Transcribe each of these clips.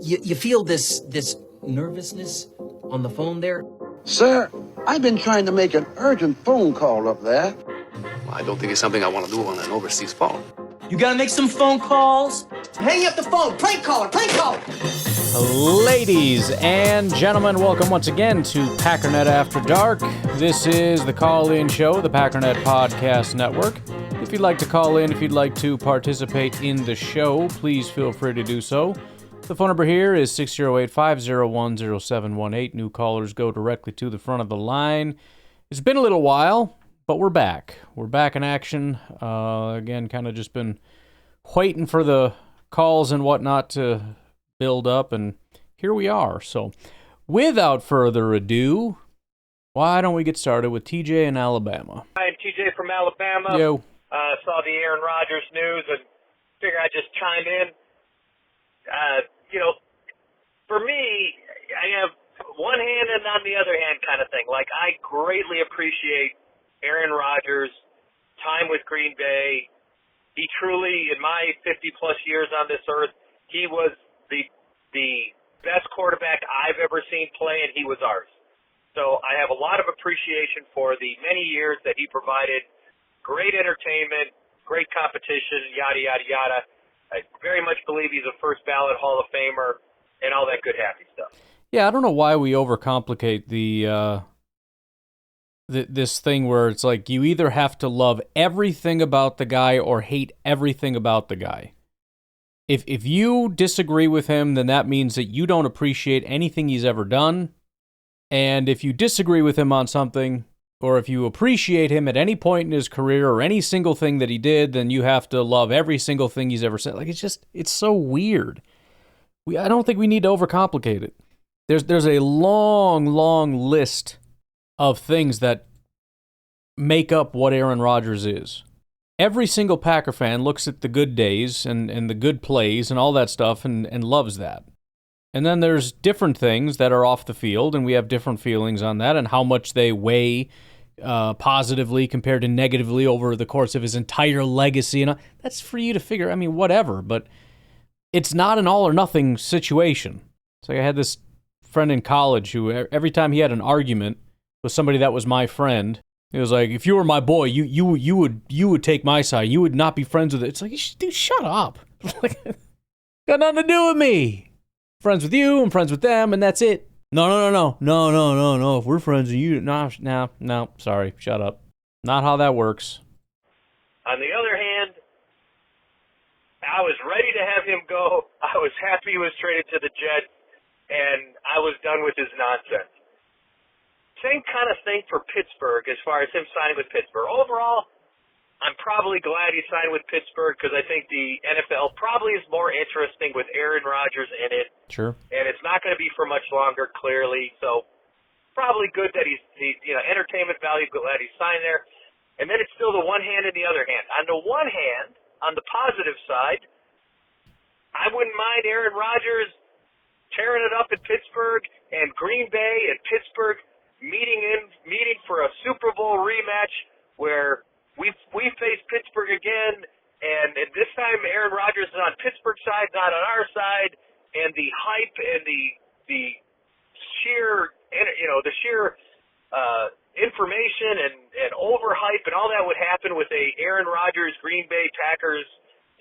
You feel this nervousness on the phone there? Sir, I've been trying to make an urgent phone call up there. Well, I don't think it's something I want to do on an overseas phone. You gotta make some phone calls. Hang up the phone. Prank caller. Ladies and gentlemen, welcome once again to Packernet After Dark. This is the call-in show, the Packernet Podcast Network. If you'd like to call in, if you'd like to participate in the show, please feel free to do so. The phone number here is 608-501-0718. New callers go directly to the front of the line. It's been a little while, but we're back. We're back in action. Again, kind of just been waiting for the calls and whatnot to build up, and here we are. So, without further ado, why don't we get started with TJ in Alabama? Hi, I'm TJ from Alabama. Yo. Saw the Aaron Rodgers news and figured I'd just chime in. For me, I have one hand and on the other hand kind of thing. Like, I greatly appreciate Aaron Rodgers' time with Green Bay. He truly, in my 50-plus years on this earth, he was the best quarterback I've ever seen play, and he was ours. So I have a lot of appreciation for the many years that he provided great entertainment, great competition, yada, yada, yada. I very much believe he's a first-ballot Hall of Famer and all that good, happy stuff. Yeah, I don't know why we overcomplicate this thing where it's like you either have to love everything about the guy or hate everything about the guy. If you disagree with him, then that means that you don't appreciate anything he's ever done. And if you disagree with him on something, or if you appreciate him at any point in his career or any single thing that he did, then you have to love every single thing he's ever said. Like, it's so weird. I don't think we need to overcomplicate it. There's a long list of things that make up what Aaron Rodgers is. Every single Packer fan looks at the good days and the good plays and all that stuff and loves that. And then there's different things that are off the field, and we have different feelings on that and how much they weigh positively compared to negatively over the course of his entire legacy. And that's for you to figure. I mean, whatever, but it's not an all or nothing situation. It's like I had this friend in college who every time he had an argument with somebody that was my friend, it was like, if you were my boy, you would take my side. You would not be friends with it. It's like, dude, shut up. Like, got nothing to do with me. Friends with you, I'm friends with them, and that's it. No. If we're friends with you, no, sorry, shut up. Not how that works. On the other hand, I was ready to have him go. I was happy he was traded to the Jets, and I was done with his nonsense. Same kind of thing for Pittsburgh as far as him signing with Pittsburgh. Overall, I'm probably glad he signed with Pittsburgh because I think the NFL probably is more interesting with Aaron Rodgers in it. Sure. And it's not going to be for much longer, clearly. So probably good that he's entertainment value, glad he signed there. And then it's still the one hand and the other hand. On the one hand, on the positive side, I wouldn't mind Aaron Rodgers tearing it up in Pittsburgh and Green Bay and Pittsburgh meeting for a Super Bowl rematch where we face Pittsburgh again, and this time Aaron Rodgers is on Pittsburgh's side, not on our side, and the hype and the sheer information and overhype and all that would happen with a Aaron Rodgers, Green Bay Packers,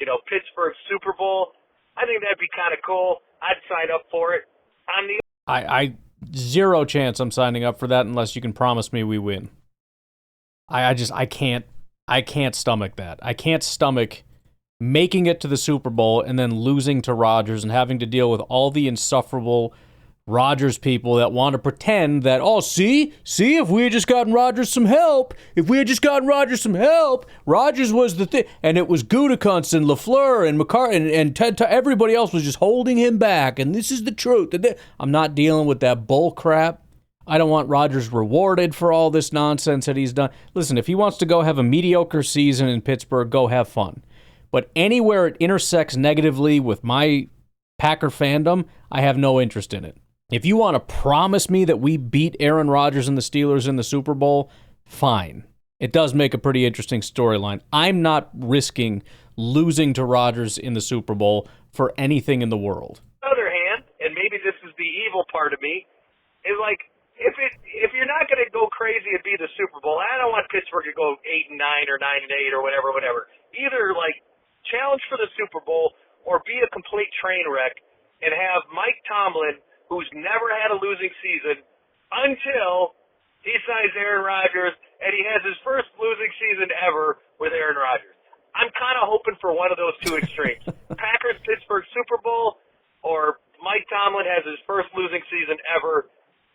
Pittsburgh Super Bowl. I think that'd be kind of cool. I'd sign up for it. I zero chance I'm signing up for that unless you can promise me we win. I can't stomach that. I can't stomach making it to the Super Bowl and then losing to Rodgers and having to deal with all the insufferable Rodgers people that want to pretend that, see, if we had just gotten Rodgers some help, Rodgers was the thing, and it was Gutekunst and LaFleur and McCarthy and Ted, everybody else was just holding him back, and this is the truth. I'm not dealing with that bull crap. I don't want Rodgers rewarded for all this nonsense that he's done. Listen, if he wants to go have a mediocre season in Pittsburgh, go have fun. But anywhere it intersects negatively with my Packer fandom, I have no interest in it. If you want to promise me that we beat Aaron Rodgers and the Steelers in the Super Bowl, fine. It does make a pretty interesting storyline. I'm not risking losing to Rodgers in the Super Bowl for anything in the world. On the other hand, maybe this is the evil part of me, is like, if you're not going to go crazy and be the Super Bowl, I don't want Pittsburgh to go 8-9 or 9-8 or whatever. Either like challenge for the Super Bowl or be a complete train wreck and have Mike Tomlin, who's never had a losing season until he signs Aaron Rodgers and he has his first losing season ever with Aaron Rodgers. I'm kind of hoping for one of those two extremes: Packers-Pittsburgh Super Bowl, or Mike Tomlin has his first losing season ever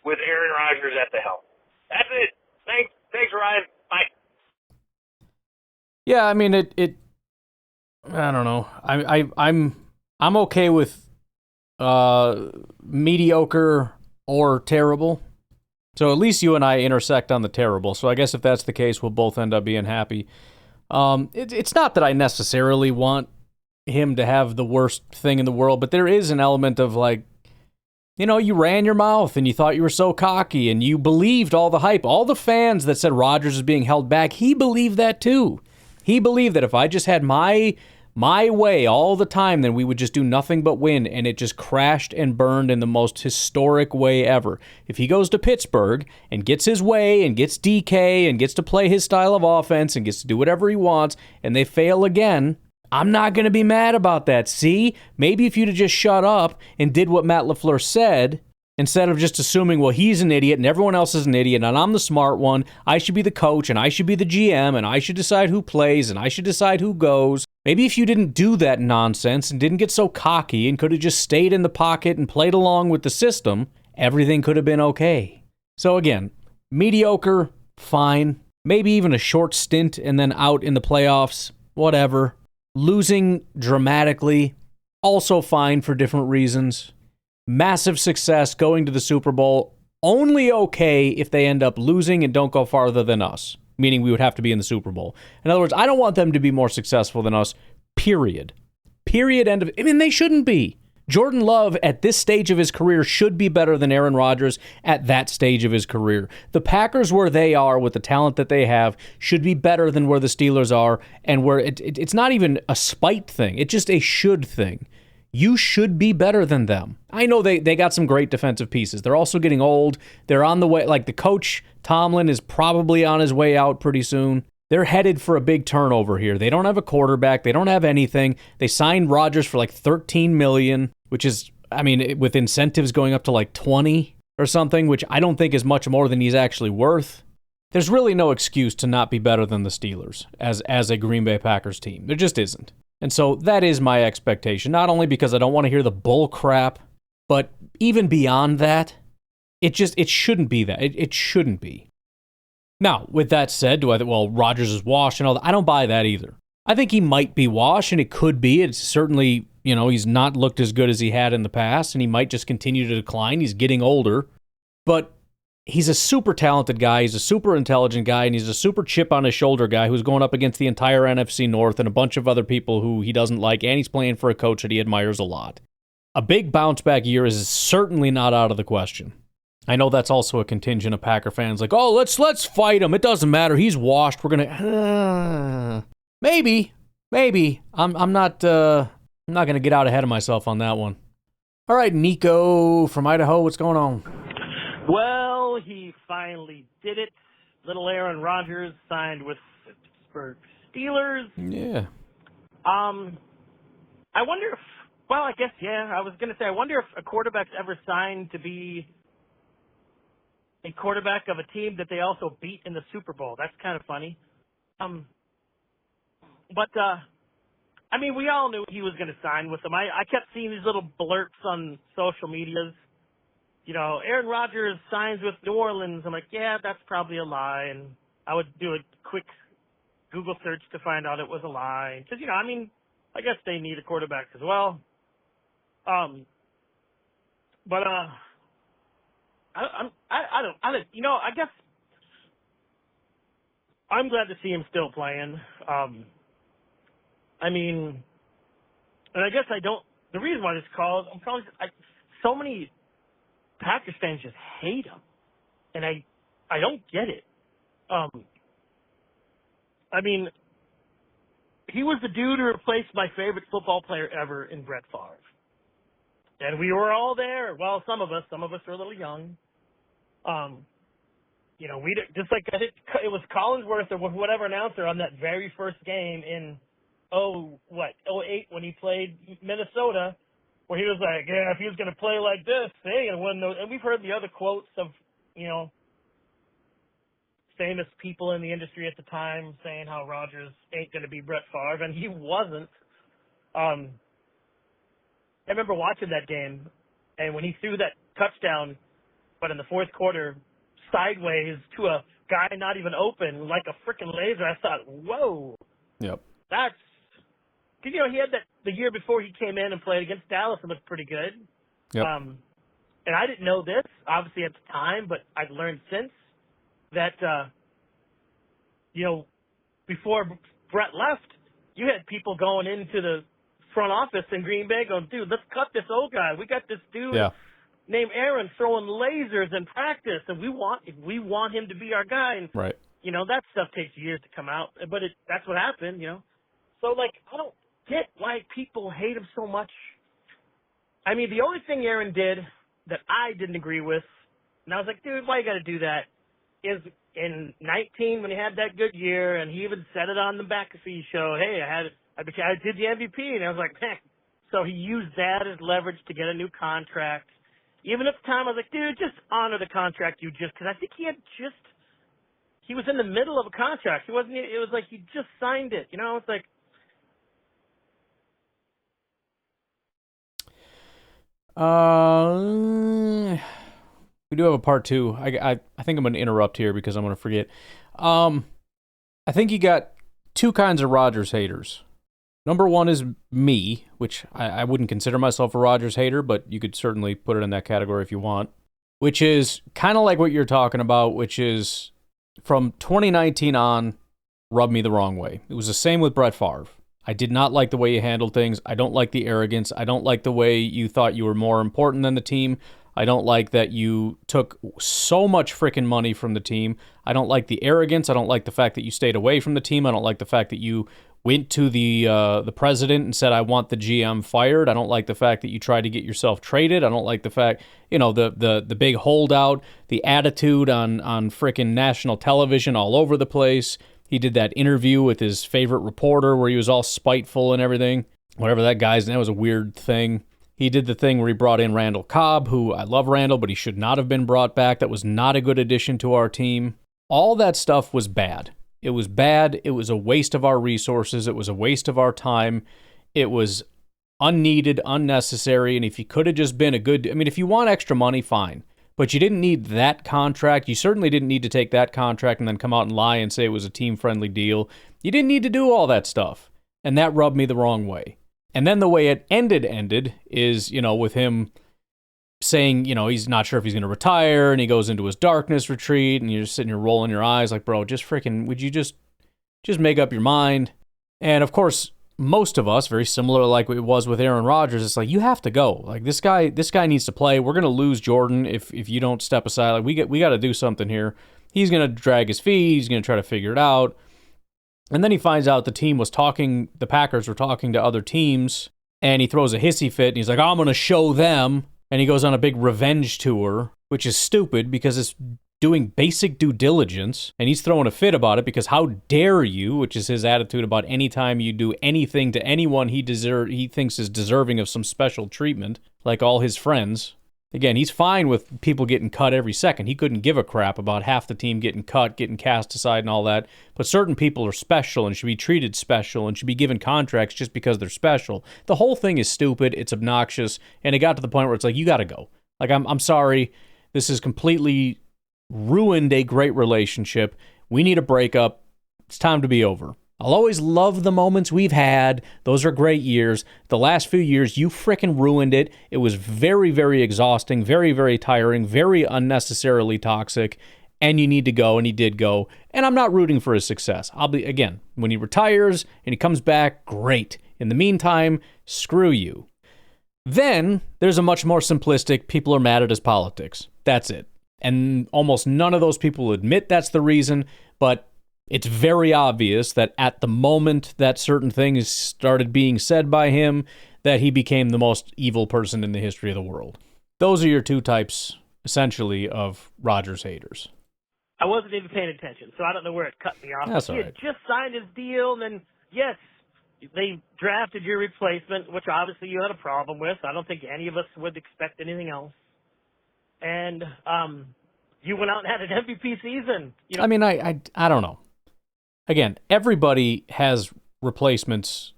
with Aaron Rodgers at the helm. That's it. Thanks, Ryan. Bye. Yeah, I mean it. I don't know. I'm okay with mediocre or terrible. So at least you and I intersect on the terrible. So I guess if that's the case, we'll both end up being happy. It's not that I necessarily want him to have the worst thing in the world, but there is an element of like, you ran your mouth and you thought you were so cocky and you believed all the hype. All the fans that said Rodgers is being held back, he believed that too. He believed that if I just had my way all the time, then we would just do nothing but win, and it just crashed and burned in the most historic way ever. If he goes to Pittsburgh and gets his way and gets DK and gets to play his style of offense and gets to do whatever he wants, and they fail again, I'm not going to be mad about that. See, maybe if you'd have just shut up and did what Matt LaFleur said, instead of just assuming, well, he's an idiot and everyone else is an idiot and I'm the smart one, I should be the coach and I should be the GM and I should decide who plays and I should decide who goes. Maybe if you didn't do that nonsense and didn't get so cocky and could have just stayed in the pocket and played along with the system, everything could have been okay. So again, mediocre, fine. Maybe even a short stint and then out in the playoffs, whatever. Losing dramatically, also fine for different reasons. Massive success going to the Super Bowl, only okay if they end up losing and don't go farther than us, meaning we would have to be in the Super Bowl. In other words, I don't want them to be more successful than us, period. Period, end of... I mean, they shouldn't be. Jordan Love, at this stage of his career, should be better than Aaron Rodgers at that stage of his career. The Packers, where they are with the talent that they have, should be better than where the Steelers are, and where it's not even a spite thing. It's just a should thing. You should be better than them. I know they got some great defensive pieces. They're also getting old. They're on the way. Like the coach, Tomlin, is probably on his way out pretty soon. They're headed for a big turnover here. They don't have a quarterback. They don't have anything. They signed Rodgers for like $13 million, which is, I mean, with incentives going up to like 20 or something, which I don't think is much more than he's actually worth. There's really no excuse to not be better than the Steelers as a Green Bay Packers team. There just isn't. And so that is my expectation, not only because I don't want to hear the bull crap, but even beyond that, it shouldn't be that. It shouldn't be. Now, with that said, Rodgers is washed and all that. I don't buy that either. I think he might be washed, and it could be. It's certainly, he's not looked as good as he had in the past, and he might just continue to decline. He's getting older. But he's a super talented guy, he's a super intelligent guy, and he's a super chip on his shoulder guy who's going up against the entire NFC North and a bunch of other people who he doesn't like, and he's playing for a coach that he admires a lot. A big bounce-back year is certainly not out of the question. I know that's also a contingent of Packer fans like, oh, let's fight him. It doesn't matter. He's washed. We're gonna maybe. I'm not gonna get out ahead of myself on that one. All right, Nico from Idaho, what's going on? Well, he finally did it. Little Aaron Rodgers signed with the Pittsburgh Steelers. Yeah. I wonder if, I was going to say, I wonder if a quarterback's ever signed to be a quarterback of a team that they also beat in the Super Bowl. That's kind of funny. We all knew he was going to sign with them. I kept seeing these little blurts on social medias. Aaron Rodgers signs with New Orleans. I'm like, yeah, that's probably a lie. And I would do a quick Google search to find out it was a lie. Because, I guess they need a quarterback as well. I guess I'm glad to see him still playing. And I guess the reason why this I'm calling, so many Packers fans just hate him, and I don't get it. He was the dude who replaced my favorite football player ever in Brett Favre. And we were all there. Well, some of us were a little young. Just like I think it was Collinsworth or whatever announcer on that very first game in '08 when he played Minnesota, where he was like, yeah, if he was going to play like this, they ain't going to win those. And we've heard the other quotes of, famous people in the industry at the time saying how Rodgers ain't going to be Brett Favre, and he wasn't. I remember watching that game, and when he threw that touchdown, but in the fourth quarter, sideways to a guy not even open, like a freaking laser, I thought, whoa. Yep. That's, because, he had that the year before he came in and played against Dallas and looked pretty good. Yep. And I didn't know this, obviously, at the time, but I've learned since that, before Brett left, you had people going into the front office in Green Bay going, dude, let's cut this old guy. We got this dude named Aaron throwing lasers in practice, and we want him to be our guy. And, right. That stuff takes years to come out, but that's what happened, So, I don't get why people hate him so much. I mean, the only thing Aaron did that I didn't agree with, and I was like, dude, why you got to do that, is in 19 when he had that good year, and he even said it on the McAfee show, hey, I did the MVP, and I was like, man. So he used that as leverage to get a new contract. Even at the time, I was like, dude, just honor the contract because I think he was in the middle of a contract. It was like he just signed it, it's like. We do have a part two. I think I'm going to interrupt here because I'm going to forget. I think you got two kinds of Rodgers haters. Number one is me, which I wouldn't consider myself a Rodgers hater, but you could certainly put it in that category if you want, which is kind of like what you're talking about, which is from 2019 on, rubbed me the wrong way. It was the same with Brett Favre. I did not like the way you handled things. I don't like the arrogance. I don't like the way you thought you were more important than the team. I don't like that you took so much freaking money from the team. I don't like the arrogance. I don't like the fact that you stayed away from the team. I don't like the fact that you went to the president and said, I want the GM fired. I don't like the fact that you tried to get yourself traded. I don't like the fact, the big holdout, the attitude on freaking national television all over the place. He did that interview with his favorite reporter where he was all spiteful and everything. Whatever that guy's name, was a weird thing. He did the thing where he brought in Randall Cobb, who I love Randall, but he should not have been brought back. That was not a good addition to our team. All that stuff was bad. It was bad. It was a waste of our resources. It was a waste of our time. It was unneeded, unnecessary, and if you could have just been if you want extra money, fine. But you didn't need that contract. You certainly didn't need to take that contract and then come out and lie and say it was a team-friendly deal. You didn't need to do all that stuff. And that rubbed me the wrong way. And then the way it ended is, with him saying, he's not sure if he's going to retire, and he goes into his darkness retreat, and you're just sitting here rolling your eyes like, bro, just freaking, would you just make up your mind? And of course, most of us, very similar like it was with Aaron Rodgers, it's like, you have to go. Like, this guy needs to play. We're going to lose Jordan if you don't step aside. Like, we got to do something here. He's going to drag his feet. He's going to try to figure it out. And then he finds out the Packers were talking to other teams, and he throws a hissy fit, and he's like, I'm going to show them. And he goes on a big revenge tour, which is stupid because it's doing basic due diligence, and he's throwing a fit about it because how dare you, which is his attitude about any time you do anything to anyone he thinks is deserving of some special treatment, like all his friends. Again, he's fine with people getting cut every second. He couldn't give a crap about half the team getting cut, getting cast aside and all that. But certain people are special and should be treated special and should be given contracts just because they're special. The whole thing is stupid. It's obnoxious. And it got to the point where it's like, you got to go. Like, I'm sorry. This has completely ruined a great relationship. We need a breakup. It's time to be over. I'll always love the moments we've had. Those are great years. The last few years, you frickin' ruined it. It was very, very exhausting, very, very tiring, very unnecessarily toxic, and you need to go, and he did go. And I'm not rooting for his success. Again, when he retires and he comes back, great. In the meantime, screw you. Then, there's a much more simplistic, people are mad at his politics. That's it. And almost none of those people admit that's the reason, but It's very obvious that at the moment that certain things started being said by him, that he became the most evil person in the history of the world. Those are your two types, essentially, of Rodgers haters. I wasn't even paying attention, so I don't know where it cut me off. That's He all had right. just signed his deal, and then, yes, they drafted your replacement, which obviously you had a problem with. I don't think any of us would expect anything else. And you went out and had an MVP season. You know? I mean, I don't know. Again, everybody has replacements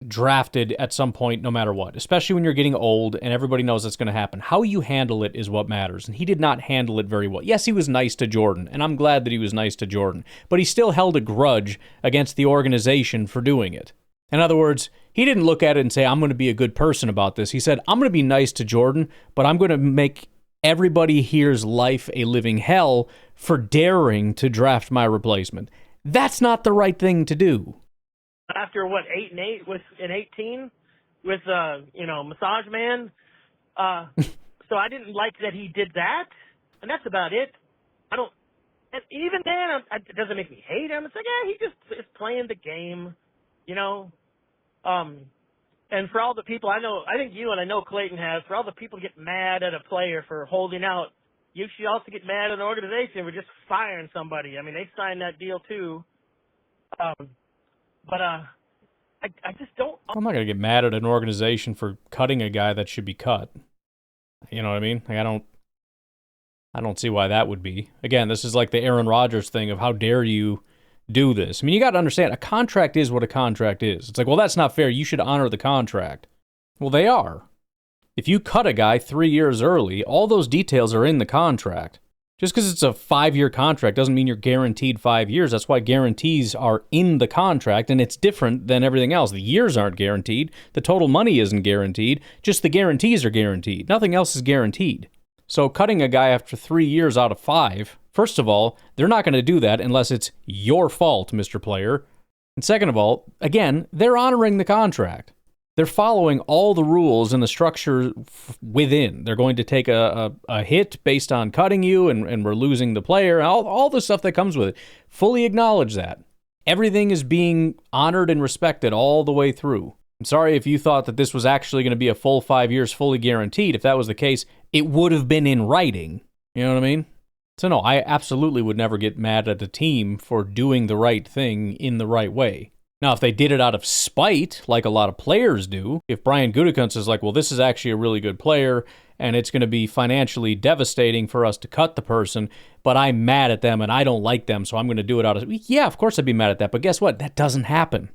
drafted at some point, no matter what, especially when you're getting old and everybody knows that's going to happen. How you handle it is what matters, and he did not handle it very well. Yes, he was nice to Jordan, and I'm glad that he was nice to Jordan, but he still held a grudge against the organization for doing it. In other words, he didn't look at it and say, I'm going to be a good person about this. He said, I'm going to be nice to Jordan, but I'm going to make everybody here's life a living hell for daring to draft my replacement. That's not the right thing to do. After 8-8 with in 18 with Massage Man, so I didn't like that he did that, and that's about it. I don't, and even then, it doesn't make me hate him. It's like, yeah, he just is playing the game, you know. And for all the people I know, I think you and I know Clayton has, for all the people get mad at a player for holding out, you should also get mad at an organization for just firing somebody. I mean, they signed that deal too. But I just don't. I'm not going to get mad at an organization for cutting a guy that should be cut. You know what I mean? Like, I don't see why that would be. Again, this is like the Aaron Rodgers thing of how dare you do this. I mean, you got to understand, a contract is what a contract is. It's like, well, that's not fair. You should honor the contract. Well, they are. If you cut a guy 3 years early, all those details are in the contract. Just because it's a 5-year contract doesn't mean you're guaranteed 5 years. That's why guarantees are in the contract, and it's different than everything else. The years aren't guaranteed. The total money isn't guaranteed. Just the guarantees are guaranteed. Nothing else is guaranteed. So cutting a guy after 3 years out of 5, first of all, they're not going to do that unless it's your fault, Mr. Player. And second of all, again, they're honoring the contract. They're following all the rules and the structure within. They're going to take a hit based on cutting you, and we're losing the player, all the stuff that comes with it. Fully acknowledge that. Everything is being honored and respected all the way through. I'm sorry if you thought that this was actually going to be a full 5 years fully guaranteed. If that was the case, it would have been in writing. You know what I mean? So no, I absolutely would never get mad at a team for doing the right thing in the right way. Now, if they did it out of spite, like a lot of players do, if Brian Gutekunst is like, well, this is actually a really good player, and it's going to be financially devastating for us to cut the person, but I'm mad at them and I don't like them, so I'm going to do it out of... Yeah, of course I'd be mad at that, but guess what? That doesn't happen.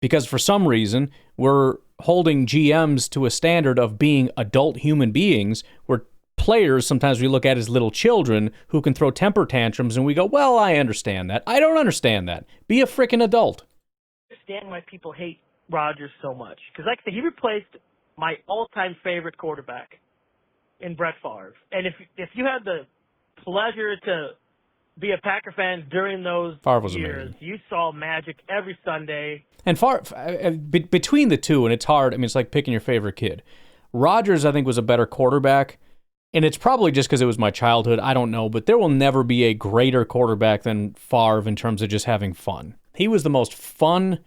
Because for some reason, we're holding GMs to a standard of being adult human beings, where players sometimes we look at as little children who can throw temper tantrums, and we go, well, I understand that. I don't understand that. Be a freaking adult. Understand why people hate Rodgers so much. Because like I said, he replaced my all-time favorite quarterback in Brett Favre. And if you had the pleasure to be a Packer fan during those Favre was years, amazing. you saw magic every Sunday. And between the two, and it's hard, I mean, it's like picking your favorite kid. Rodgers, I think, was a better quarterback, and it's probably just because it was my childhood. I don't know, but there will never be a greater quarterback than Favre in terms of just having fun. He was the most fun.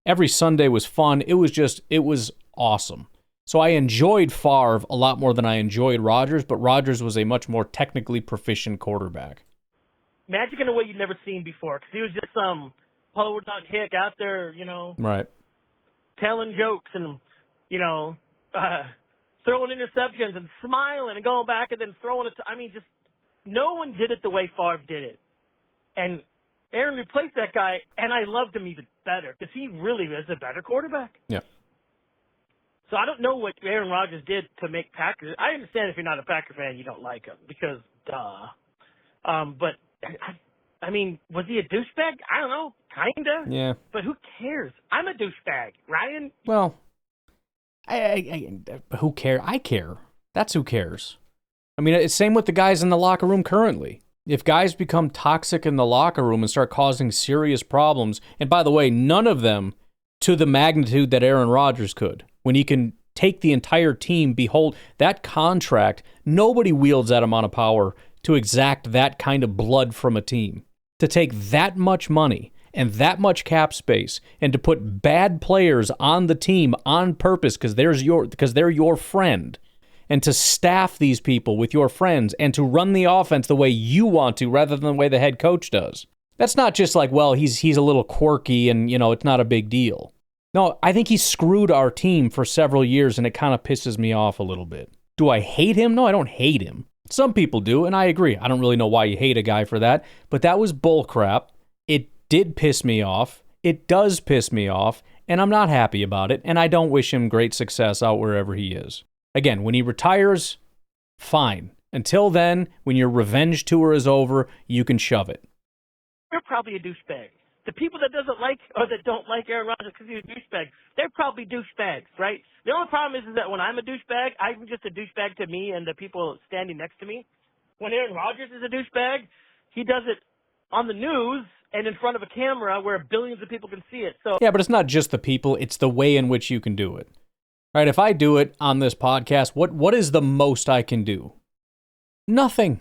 Every Sunday was fun. It was awesome. So I enjoyed Favre a lot more than I enjoyed Rodgers, but Rodgers was a much more technically proficient quarterback. Magic in a way you'd never seen before, because he was just some podunk hick out there, Right. telling jokes and, throwing interceptions and smiling and going back and then throwing it. Just no one did it the way Favre did it. And Aaron replaced that guy, and I loved him even better because he really is a better quarterback. Yeah. So I don't know what Aaron Rodgers did to make Packers. I understand if you're not a Packer fan, you don't like him because, duh. But, was he a douchebag? I don't know. Kinda. Yeah. But who cares? I'm a douchebag. Ryan? Well, who cares? I care. That's who cares. I mean, it's same with the guys in the locker room currently. If guys become toxic in the locker room and start causing serious problems, and by the way, none of them to the magnitude that Aaron Rodgers could, when he can take the entire team, behold, that contract, nobody wields that amount of power to exact that kind of blood from a team. to take that much money and that much cap space and to put bad players on the team on purpose because they're your friend, and to staff these people with your friends and to run the offense the way you want to rather than the way the head coach does. That's not just like, well, he's a little quirky and, it's not a big deal. No, I think he screwed our team for several years, and it kind of pisses me off a little bit. Do I hate him? No, I don't hate him. Some people do, and I agree. I don't really know why you hate a guy for that, but that was bullcrap. It did piss me off. It does piss me off, and I'm not happy about it, and I don't wish him great success out wherever he is. Again, when he retires, fine. Until then, when your revenge tour is over, you can shove it. You're probably a douchebag. The people that doesn't like or that don't like Aaron Rodgers because he's a douchebag, they're probably douchebags, right? The only problem is that when I'm a douchebag, I'm just a douchebag to me and the people standing next to me. When Aaron Rodgers is a douchebag, he does it on the news and in front of a camera where billions of people can see it. So yeah, but it's not just the people, it's the way in which you can do it. All right, if I do it on this podcast, what is the most I can do? Nothing.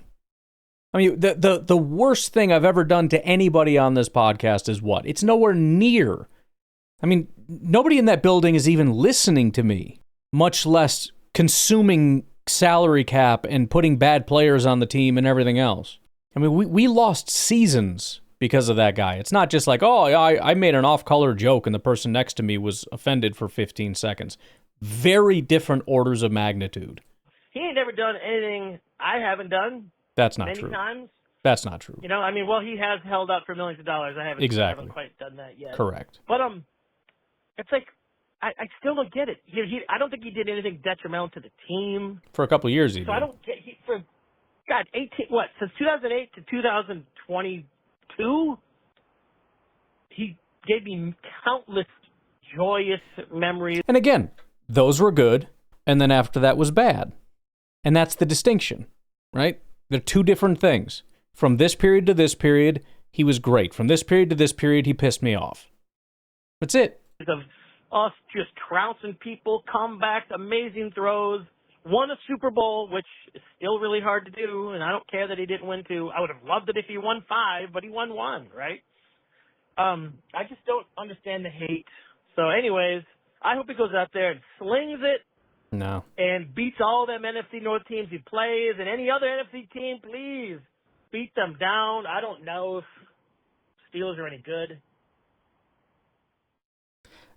I mean, the worst thing I've ever done to anybody on this podcast is what? It's nowhere near. I mean, nobody in that building is even listening to me, much less consuming salary cap and putting bad players on the team and everything else. I mean, we lost seasons because of that guy. It's not just like, oh, I made an off-color joke and the person next to me was offended for 15 seconds. Very different orders of magnitude. He ain't never done anything I haven't done. That's not many true. Times. That's not true. He has held out for millions of dollars. I haven't quite done that yet. Correct. But it's like I still don't get it. I don't think he did anything detrimental to the team For a couple of years, he did. I don't get since 2008 to 2022, he gave me countless joyous memories. And again, those were good, and then after that was bad. And that's the distinction, right? They're two different things. From this period to this period, he was great. From this period to this period, he pissed me off. That's it. Of us just trouncing people, comebacks, amazing throws, won a Super Bowl, which is still really hard to do, and I don't care that he didn't win 2. I would have loved it if he won 5, but he won 1, right? I just don't understand the hate. So anyways, I hope he goes out there and slings it. No. And beats all them NFC North teams he plays, and any other NFC team, please beat them down. I don't know if Steelers are any good.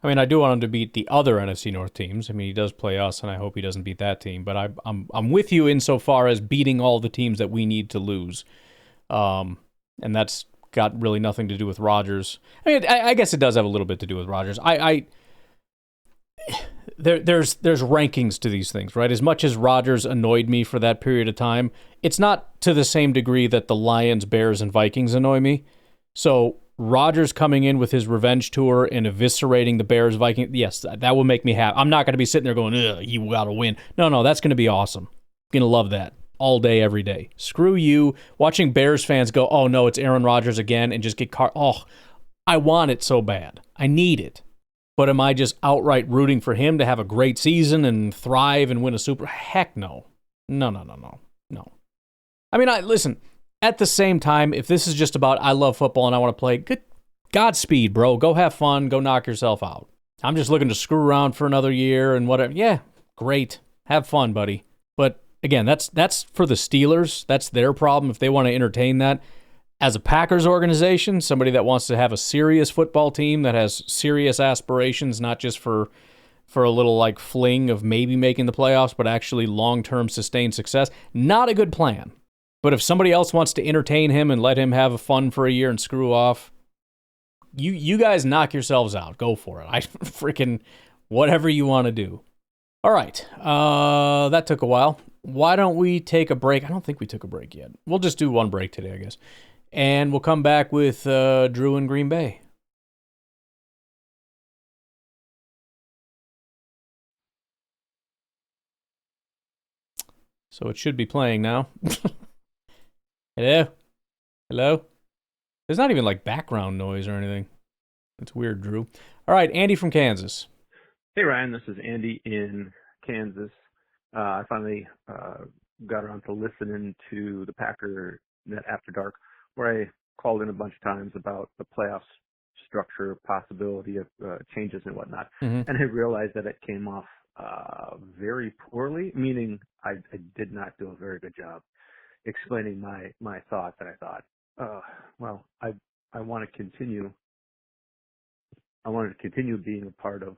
I mean, I do want him to beat the other NFC North teams. I mean, he does play us, and I hope he doesn't beat that team. But I'm with you insofar as beating all the teams that we need to lose. And that's got really nothing to do with Rodgers. I mean, I guess it does have a little bit to do with Rodgers. There's rankings to these things, right? As much as Rodgers annoyed me for that period of time, it's not to the same degree that the Lions, Bears, and Vikings annoy me. So Rodgers coming in with his revenge tour and eviscerating the Bears, Vikings, yes, that will make me happy. I'm not going to be sitting there going, ugh, you got to win. No, that's going to be awesome. Going to love that all day, every day. Screw you. Watching Bears fans go, oh no, it's Aaron Rodgers again, and just get I want it so bad. I need it. But am I just outright rooting for him to have a great season and thrive and win a Super? Heck no. No. I mean, listen, at the same time, if this is just about I love football and I want to play, good Godspeed, bro. Go have fun. Go knock yourself out. I'm just looking to screw around for another year and whatever. Yeah, great. Have fun, buddy. But again, that's for the Steelers. That's their problem if they want to entertain that. As a Packers organization, somebody that wants to have a serious football team that has serious aspirations, not just for a little like fling of maybe making the playoffs, but actually long-term sustained success, not a good plan. But if somebody else wants to entertain him and let him have fun for a year and screw off, you guys knock yourselves out. Go for it. I freaking whatever you want to do. All right. That took a while. Why don't we take a break? I don't think we took a break yet. We'll just do one break today, I guess. And we'll come back with Drew in Green Bay. So it should be playing now. Hello? There's not even like background noise or anything. It's weird, Drew. All right, Andy from Kansas. Hey, Ryan. This is Andy in Kansas. I finally got around to listening to the Packernet After Dark, where I called in a bunch of times about the playoff structure, possibility of changes and whatnot. And I realized that it came off very poorly, meaning I did not do a very good job explaining my thought that I thought, well, I want to continue. I wanted to continue being a part of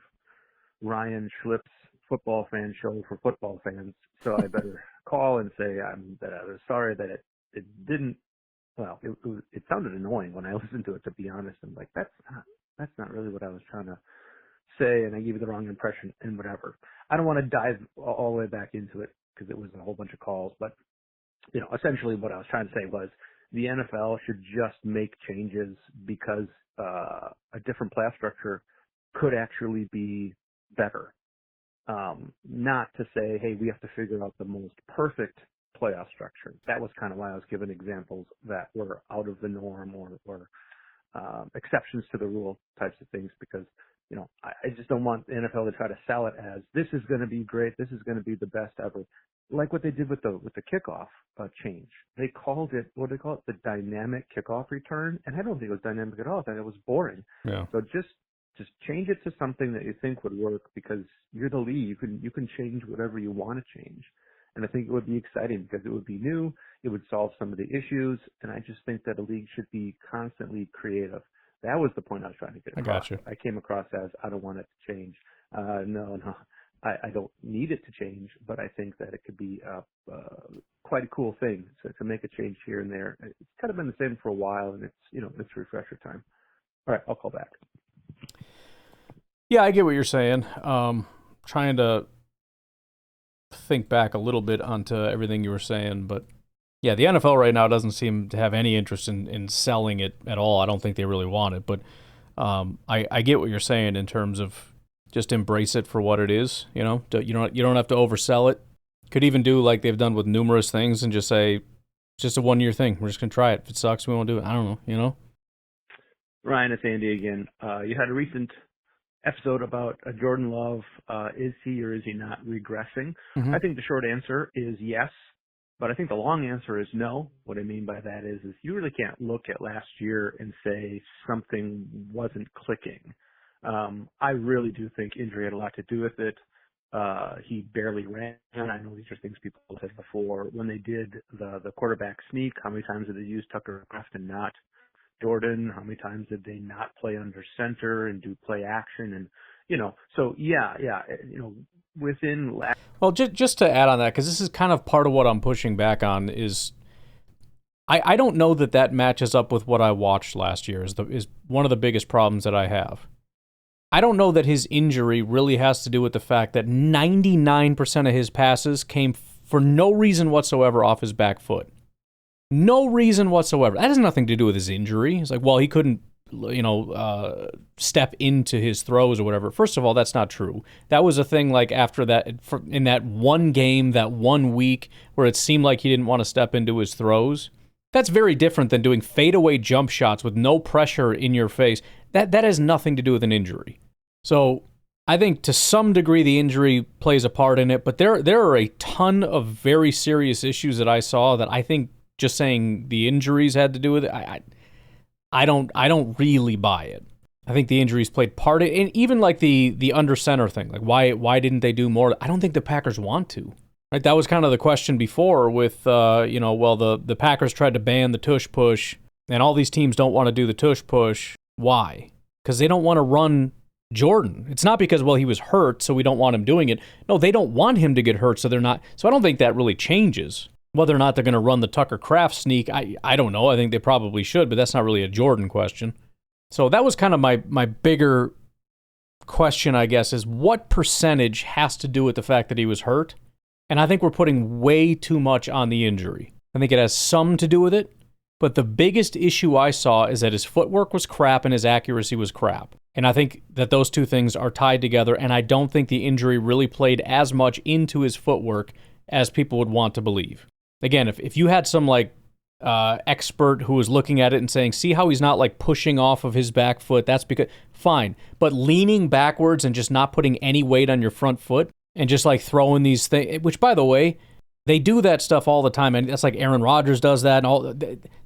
Ryan Schlip's football fan show for football fans, so I better call and say that I was sorry that it didn't. Well, it sounded annoying when I listened to it, to be honest. I'm like, that's not really what I was trying to say, and I gave you the wrong impression and whatever. I don't want to dive all the way back into it because it was a whole bunch of calls, but essentially what I was trying to say was the NFL should just make changes because a different playoff structure could actually be better. Not to say, hey, we have to figure out the most perfect playoff structure. That was kind of why I was giving examples that were out of the norm or exceptions to the rule types of things, because I just don't want the NFL to try to sell it as this is going to be great, this is going to be the best ever, like what they did with the kickoff change. They called it, what do they call it, the dynamic kickoff return, and I don't think it was dynamic at all. I thought it was boring. Yeah. So just change it to something that you think would work, because you're the league. You can change whatever you want to change. And I think it would be exciting because it would be new. It would solve some of the issues. And I just think that a league should be constantly creative. That was the point I was trying to get across. I got you. I came across as, I don't want it to change. No. I don't need it to change, but I think that it could be quite a cool thing to make a change here and there. It's kind of been the same for a while, and it's refresher time. All right, I'll call back. Yeah, I get what you're saying. Trying to think back a little bit onto everything you were saying, but yeah, the NFL right now doesn't seem to have any interest in selling it at all. I don't think they really want it, but I get what you're saying in terms of just embrace it for what it is. You don't have to oversell it. Could even do like they've done with numerous things and just say it's just a 1-year thing. We're just gonna try it. If it sucks, we won't do it. I don't know. Ryan, it's Andy again. You had a recent episode about Jordan Love. Is he or is he not regressing? I think the short answer is yes, but I think the long answer is no. What I mean by that is you really can't look at last year and say something wasn't clicking. I really do think injury had a lot to do with it. He barely ran. I know these are things people said before. When they did the quarterback sneak, how many times did they use Tucker Kraft and not Jordan? How many times did they not play under center and do play action? And, so yeah, within last. Well, just to add on that, because this is kind of part of what I'm pushing back on is I don't know that matches up with what I watched last year is one of the biggest problems that I have. I don't know that his injury really has to do with the fact that 99% of his passes came for no reason whatsoever off his back foot. No reason whatsoever. That has nothing to do with his injury. It's like, well, he couldn't, step into his throws or whatever. First of all, that's not true. That was a thing like after that, in that one game, that 1 week where it seemed like he didn't want to step into his throws. That's very different than doing fadeaway jump shots with no pressure in your face. That has nothing to do with an injury. So I think to some degree the injury plays a part in it, but there are a ton of very serious issues that I saw that I think just saying the injuries had to do with it, I don't really buy it. I think the injuries played part in it, and even like the under center thing. Like why didn't they do more? I don't think the Packers want to. Right? That was kind of the question before with the Packers tried to ban the tush push, and all these teams don't want to do the tush push. Why? Because they don't want to run Jordan. It's not because, he was hurt, so we don't want him doing it. No, they don't want him to get hurt, so they're not. So I don't think that really changes. Whether or not they're going to run the Tucker Kraft sneak, I don't know. I think they probably should, but that's not really a Jordan question. So that was kind of my bigger question, I guess, is what percentage has to do with the fact that he was hurt? And I think we're putting way too much on the injury. I think it has some to do with it, but the biggest issue I saw is that his footwork was crap and his accuracy was crap. And I think that those two things are tied together, and I don't think the injury really played as much into his footwork as people would want to believe. Again, if you had some expert who was looking at it and saying, see how he's not pushing off of his back foot, that's because, fine. But leaning backwards and just not putting any weight on your front foot and just throwing these things, which by the way, They do that stuff all the time, and that's like Aaron Rodgers does that. And all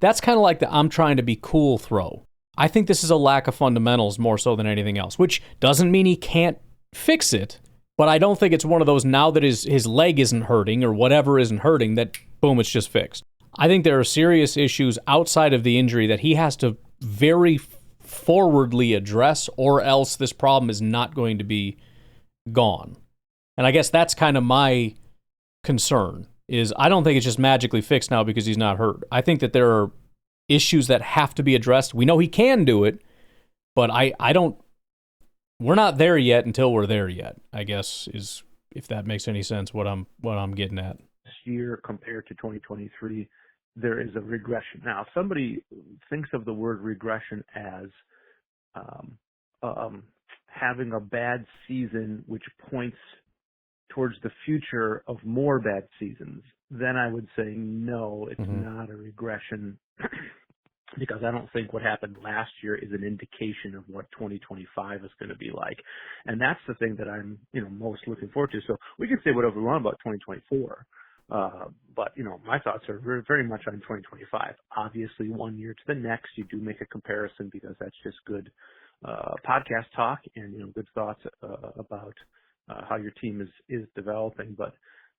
that's kind of like the I'm trying to be cool throw. I think this is a lack of fundamentals more so than anything else, which doesn't mean he can't fix it, but I don't think it's one of those now that his leg isn't hurting or whatever isn't hurting that, boom, it's just fixed. I think there are serious issues outside of the injury that he has to very forwardly address, or else this problem is not going to be gone. And I guess that's kind of my concern, is I don't think it's just magically fixed now because he's not hurt. I think that there are issues that have to be addressed. We know he can do it, but we're not there yet until we're there yet, I guess, is, if that makes any sense, what I'm getting at. This year compared to 2023, there is a regression. Now, if somebody thinks of the word regression as having a bad season which points towards the future of more bad seasons, then I would say no, it's not a regression, because I don't think what happened last year is an indication of what 2025 is going to be like. And that's the thing that I'm, most looking forward to. So we can say whatever we want about 2024, but, my thoughts are very, very much on 2025. Obviously, one year to the next, you do make a comparison because that's just good podcast talk and, good thoughts about how your team is developing. But,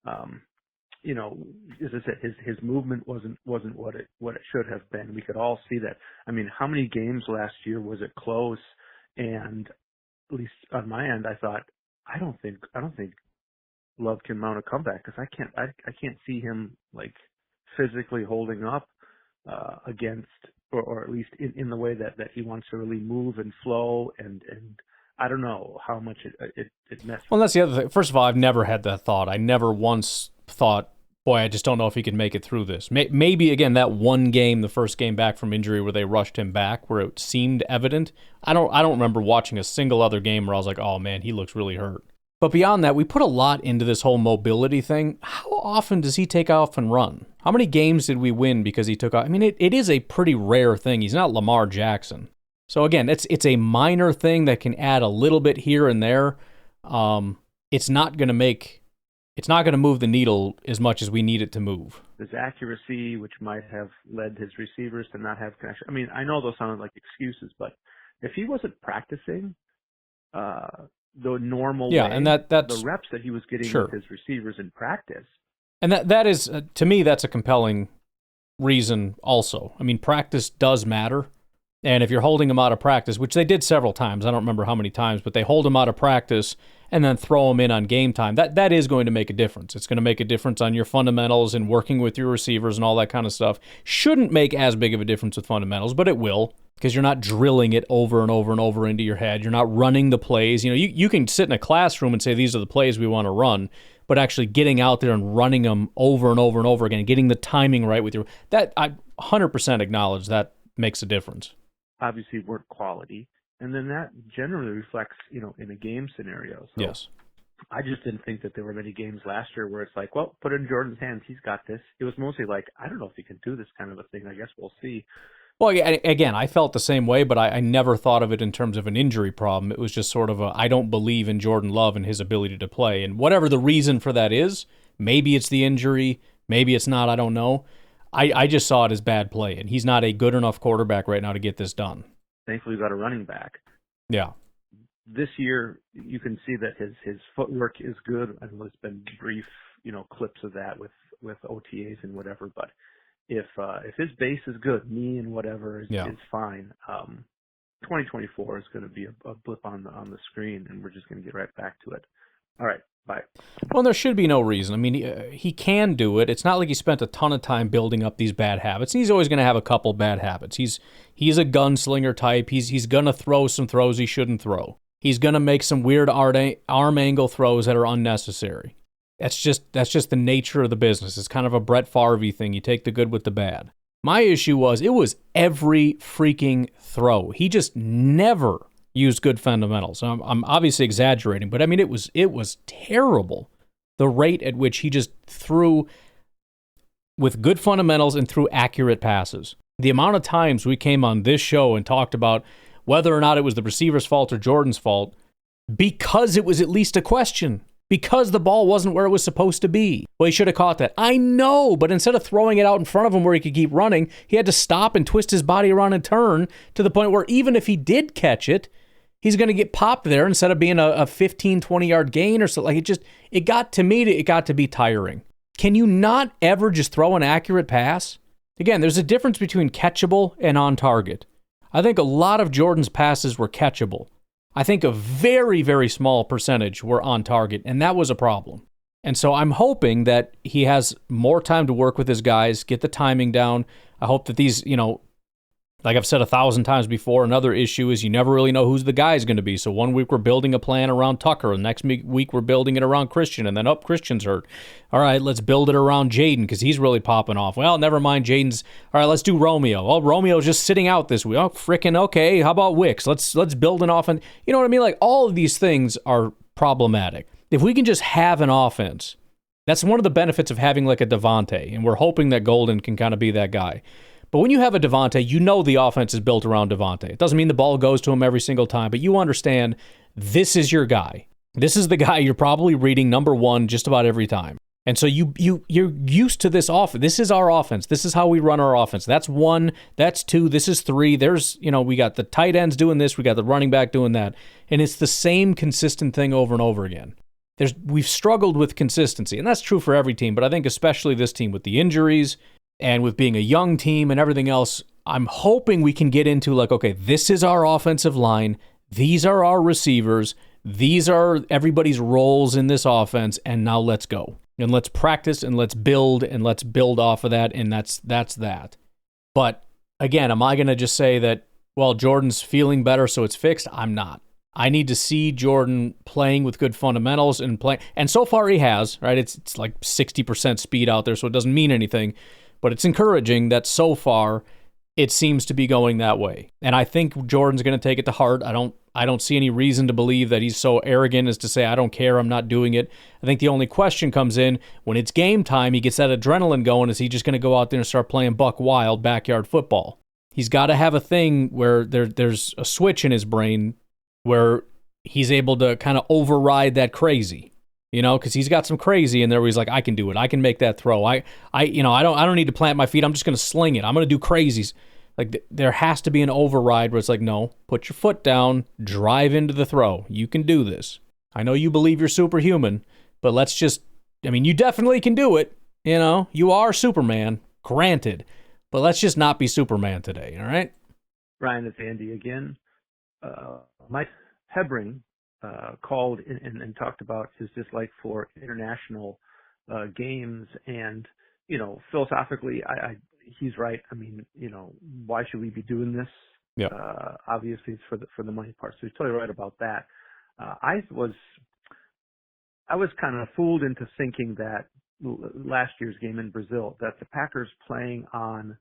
as I said, his movement wasn't what it should have been. We could all see that. I mean, how many games last year was it close? And at least on my end, I thought, I don't think Love can mount a comeback, because I can't see him like physically holding up against, or at least in the way that he wants to really move and flow, and I don't know how much it messed. Well, that's the other thing. First of all, I've never had that thought. I never once thought, boy, I just don't know if he can make it through this. Maybe, again, that one game, the first game back from injury where they rushed him back, where it seemed evident. I don't remember watching a single other game where I was like, oh, man, he looks really hurt. But beyond that, we put a lot into this whole mobility thing. How often does he take off and run? How many games did we win because he took off? I mean, it is a pretty rare thing. He's not Lamar Jackson. So again, it's a minor thing that can add a little bit here and there. It's not going to move the needle as much as we need it to move. His accuracy, which might have led his receivers to not have connection. I mean, I know those sound like excuses, but if he wasn't practicing the normal way, and that's the reps that he was getting sure. with his receivers in practice. And that is, to me, that's a compelling reason also. I mean, practice does matter. And if you're holding him out of practice, which they did several times, I don't remember how many times, but they hold him out of practice and then throw him in on game time, that is going to make a difference. It's going to make a difference on your fundamentals and working with your receivers and all that kind of stuff. Shouldn't make as big of a difference with fundamentals, but it will, because you're not drilling it over and over and over into your head. You're not running the plays. You can sit in a classroom and say, these are the plays we want to run, but actually getting out there and running them over and over and over again, getting the timing right with that I 100% acknowledge that makes a difference. Obviously work quality, and then that generally reflects, in a game scenario. So yes. I just didn't think that there were many games last year where it's like, well, put it in Jordan's hands. He's got this. It was mostly like, I don't know if he can do this kind of a thing. I guess we'll see. Well, again, I felt the same way, but I never thought of it in terms of an injury problem. It was just sort of I don't believe in Jordan Love and his ability to play. And whatever the reason for that is, maybe it's the injury, maybe it's not, I don't know. I just saw it as bad play, and he's not a good enough quarterback right now to get this done. Thankfully, we got a running back. Yeah. This year, you can see that his footwork is good. I know there's been brief, clips of that with OTAs and whatever. But if his base is good, knee and whatever is fine. 2024 is going to be a blip on the screen, and we're just going to get right back to it. All right. Bye. Well, there should be no reason. I mean, he can do it. It's not like he spent a ton of time building up these bad habits. He's always going to have a couple bad habits. He's a gunslinger type. He's going to throw some throws he shouldn't throw. He's going to make some weird arm angle throws that are unnecessary. That's just the nature of the business. It's kind of a Brett Favre thing. You take the good with the bad. My issue was it was every freaking throw. He just never used good fundamentals. I'm obviously exaggerating, but I mean, it was terrible, the rate at which he just threw with good fundamentals and threw accurate passes. The amount of times we came on this show and talked about whether or not it was the receiver's fault or Jordan's fault, because it was at least a question. because the ball wasn't where it was supposed to be. Well, he should have caught that. I know, but instead of throwing it out in front of him where he could keep running, he had to stop and twist his body around and turn to the point where even if he did catch it, he's going to get popped there instead of being a 15, 20-yard gain or something. Like it got to be tiring. Can you not ever just throw an accurate pass? Again, there's a difference between catchable and on target. I think a lot of Jordan's passes were catchable. I think a very, very small percentage were on target, and that was a problem. And so I'm hoping that he has more time to work with his guys, get the timing down. I hope that these, like I've said 1,000 times before, another issue is you never really know who's the guy's going to be. So one week we're building a plan around Tucker, and next week we're building it around Christian, and then Christian's hurt. All right, let's build it around Jaden because he's really popping off. Well, never mind, Jaden's. All right, let's do Romeo. Well, Romeo's just sitting out this week. Oh, frickin' okay. How about Wicks? Let's build an offense. You know what I mean? Like all of these things are problematic. If we can just have an offense, that's one of the benefits of having like a Devontae, and we're hoping that Golden can kind of be that guy. But when you have a Devontae, you know the offense is built around Devontae. It doesn't mean the ball goes to him every single time, but you understand this is your guy. This is the guy you're probably reading number one just about every time. And so you're used to this offense. This is our offense. This is how we run our offense. That's one, that's two, this is three. There's, we got the tight ends doing this, we got the running back doing that. And it's the same consistent thing over and over again. We've struggled with consistency, and that's true for every team, but I think especially this team with the injuries and with being a young team and everything else, I'm hoping we can get into like, okay, this is our offensive line. These are our receivers. These are everybody's roles in this offense. And now let's go. And let's practice and let's build off of that. And that's that. But again, am I going to just say that, well, Jordan's feeling better, so it's fixed? I'm not. I need to see Jordan playing with good fundamentals and playing. And so far he has, right? It's like 60% speed out there, so it doesn't mean anything. But it's encouraging that so far it seems to be going that way. And I think Jordan's going to take it to heart. I don't see any reason to believe that he's so arrogant as to say, I don't care, I'm not doing it. I think the only question comes in when it's game time, he gets that adrenaline going. Is he just going to go out there and start playing buck wild backyard football? He's got to have a thing where there's a switch in his brain where he's able to kind of override that crazy. Because he's got some crazy in there where he's like, I can do it. I can make that throw. I don't need to plant my feet. I'm just going to sling it. I'm going to do crazies. Like there has to be an override where it's like, no, put your foot down, drive into the throw. You can do this. I know you believe you're superhuman, but you definitely can do it. You are Superman, granted, but let's just not be Superman today. All right. Ryan, it's Andy again. Mike Hebring called and talked about his dislike for international games, and philosophically, he's right. Why should we be doing this? Yeah. Obviously, it's for the money part. So he's totally right about that. I was kind of fooled into thinking that last year's game in Brazil, that the Packers playing on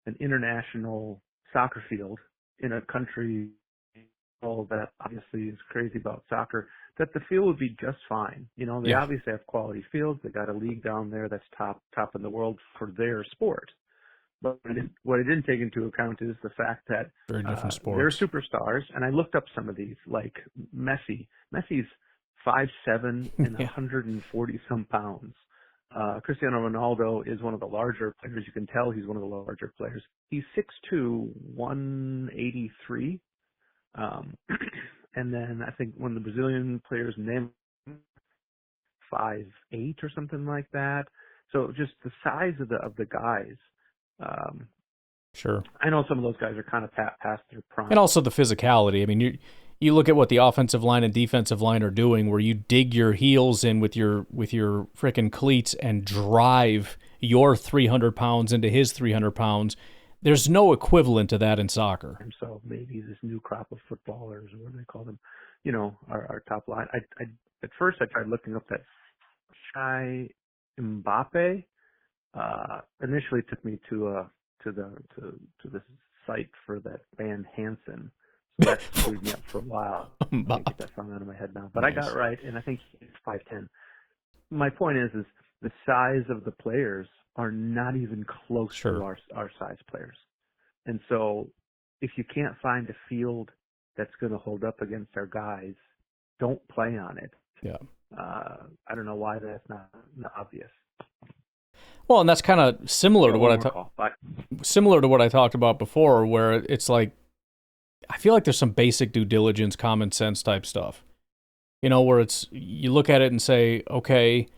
an international soccer field in a country that obviously is crazy about soccer, that the field would be just fine. They obviously have quality fields. They got a league down there that's top in the world for their sport. But what I didn't take into account is the fact that very different sports. They're superstars, and I looked up some of these, like Messi. Messi's 5'7" and 140 some pounds. Cristiano Ronaldo is one of the larger players. You can tell he's one of the larger players. He's 6'2", 183. And then I think one of the Brazilian players named 5'8" or something like that. So just the size of the guys. Sure. I know some of those guys are kind of past their prime. And also the physicality. You look at what the offensive line and defensive line are doing, where you dig your heels in with your frickin' cleats and drive your 300 pounds into his 300 pounds. There's no equivalent to that in soccer. And so maybe this new crop of footballers, or what do they call them, our top line. I at first I tried looking up that Shai Mbappe. Initially took me to the site for that band Hanson. So that screwed me up for a while. I can't get that song out of my head now. But nice. I got it right, and I think he's 5'10". My point is the size of the players are not even close to our size players. And so if you can't find a field that's going to hold up against our guys, don't play on it. Yeah. I don't know why that's not obvious. Well, and that's kind of similar to what I talked about before, where it's like, I feel like there's some basic due diligence, common sense type stuff. You know, where it's, you look at it and say, okay,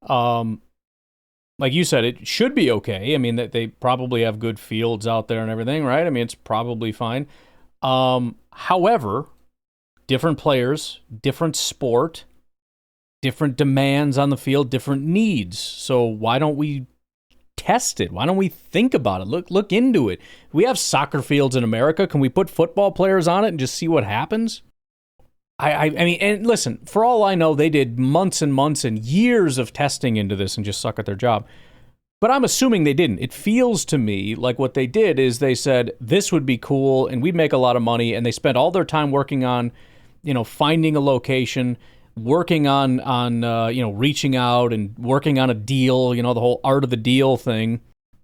like you said, it should be okay. I mean, that they probably have good fields out there and everything, right? I mean, it's probably fine. However, different players, different sport, different demands on the field, different needs. So why don't we test it? Why don't we think about it? Look into it. We have soccer fields in America. Can we put football players on it and just see what happens? I mean, and listen, for all I know, they did months and months and years of testing into this and just suck at their job. But I'm assuming they didn't. It feels to me like what they did is they said, this would be cool and we'd make a lot of money. And they spent all their time working on, you know, finding a location, working on you know, reaching out and working on a deal, you know, the whole art of the deal thing.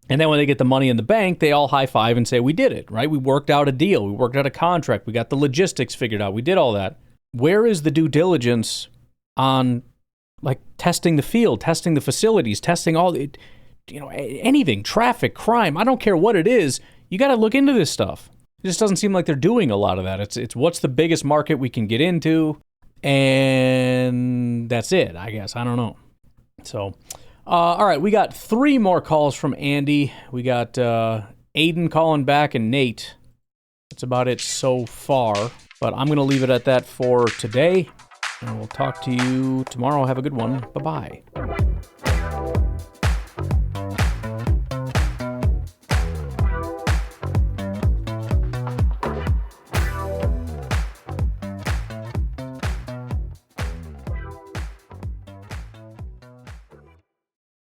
And then when they get the money in the bank, they all high five and say, we did it, right? We worked out a deal. We worked out a contract. We got the logistics figured out. We did all that. Where is the due diligence on, like, testing the field, testing the facilities, testing all the, you know, anything, traffic, crime, I don't care what it is, you got to look into this stuff. It just doesn't seem like they're doing a lot of that. It's what's the biggest market we can get into, and that's it, I guess. I don't know. So, all right, we got 3 more calls from Andy. We got Aiden calling back and Nate. That's about it so far. But I'm going to leave it at that for today. And we'll talk to you tomorrow. Have a good one. Bye-bye.